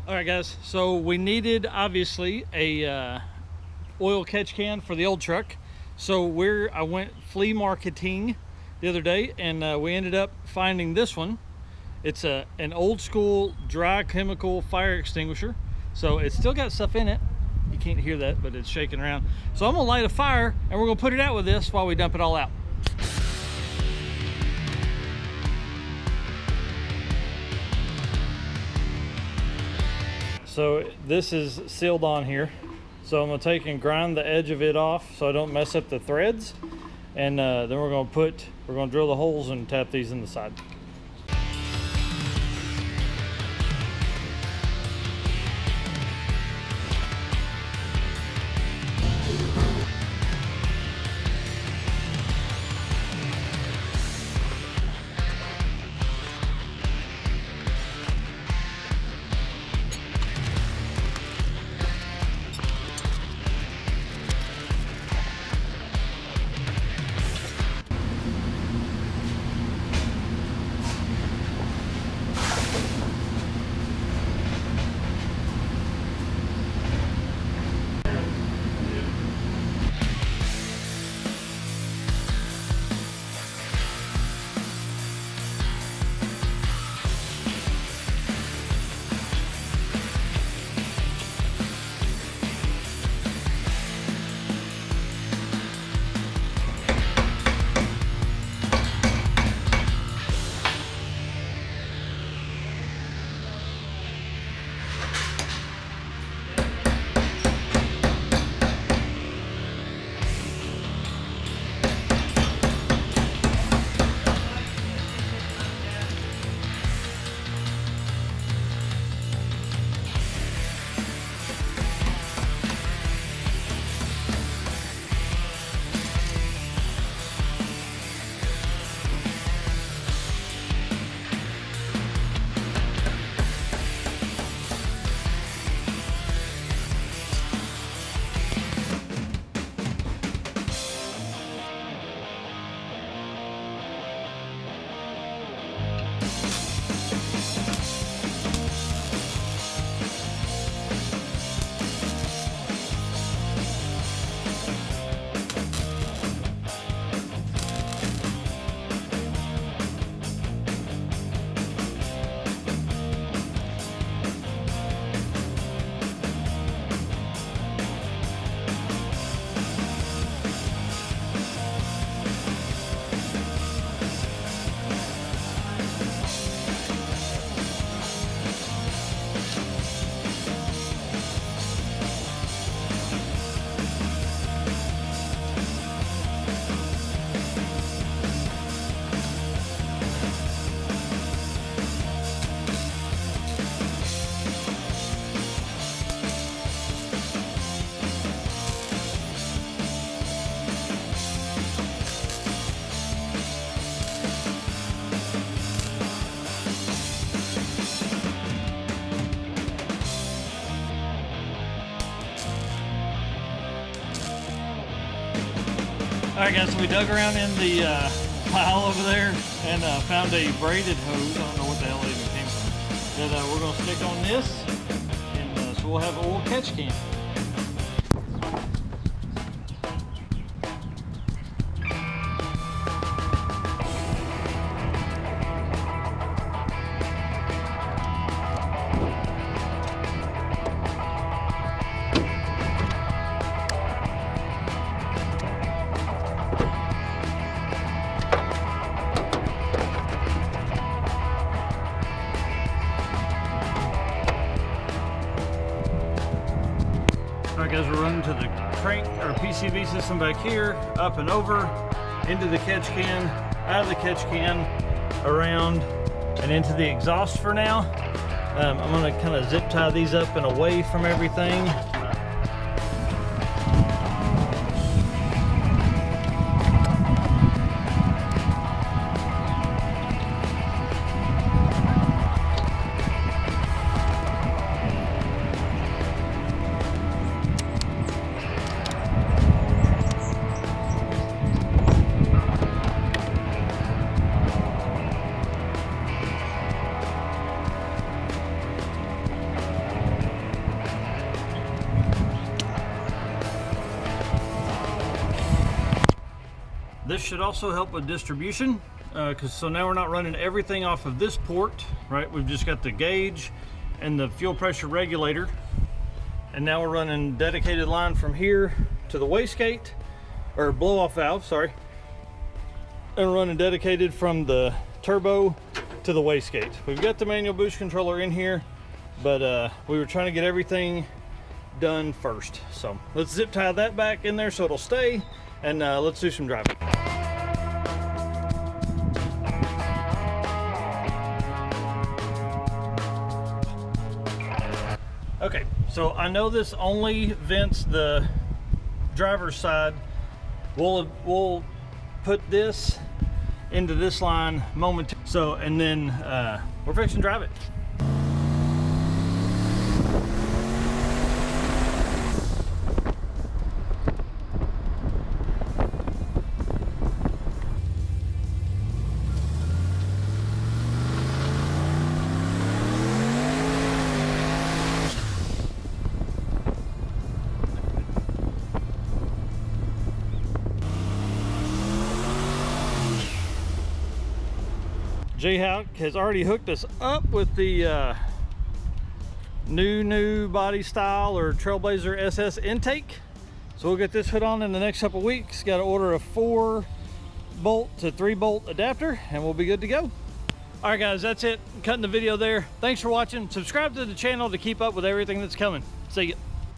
All right, guys, so we needed obviously a oil catch can for the old truck. So I went flea marketing the other day, and we ended up finding this one. It's an old school dry chemical fire extinguisher. So it's still got stuff in it. You can't hear that, but it's shaking around. So I'm gonna light a fire and we're gonna put it out with this while we dump it all out. So this is sealed on here. So I'm gonna take and grind the edge of it off so I don't mess up the threads. And then we're gonna drill the holes and tap these in the side. All right, guys, so we dug around in the pile over there and found a braided hose. I don't know what the hell it even came from. That we're gonna stick on this, and so we'll have an oil catch can. Alright guys, we're running to the crank or PCV system back here, up and over, into the catch can, out of the catch can, around, and into the exhaust for now. I'm going to kind of zip tie these up and away from everything. This should also help with distribution, so now we're not running everything off of this port, right? We've just got the gauge and the fuel pressure regulator, and now we're running dedicated line from here to the wastegate, or blow off valve, sorry, and running dedicated from the turbo to the wastegate. We've got the manual boost controller in here, but we were trying to get everything done first. So let's zip tie that back in there so it'll stay, and let's do some driving. Okay, so I know this only vents the driver's side. We'll put this into this line momentarily. So, and then we're fixing to drive it. J-Hawk has already hooked us up with the new body style or Trailblazer SS intake. So we'll get this put on in the next couple weeks. Got to order a 4-bolt to 3-bolt adapter and we'll be good to go. All right guys, that's it. I'm cutting the video there. Thanks for watching. Subscribe to the channel to keep up with everything that's coming. See ya.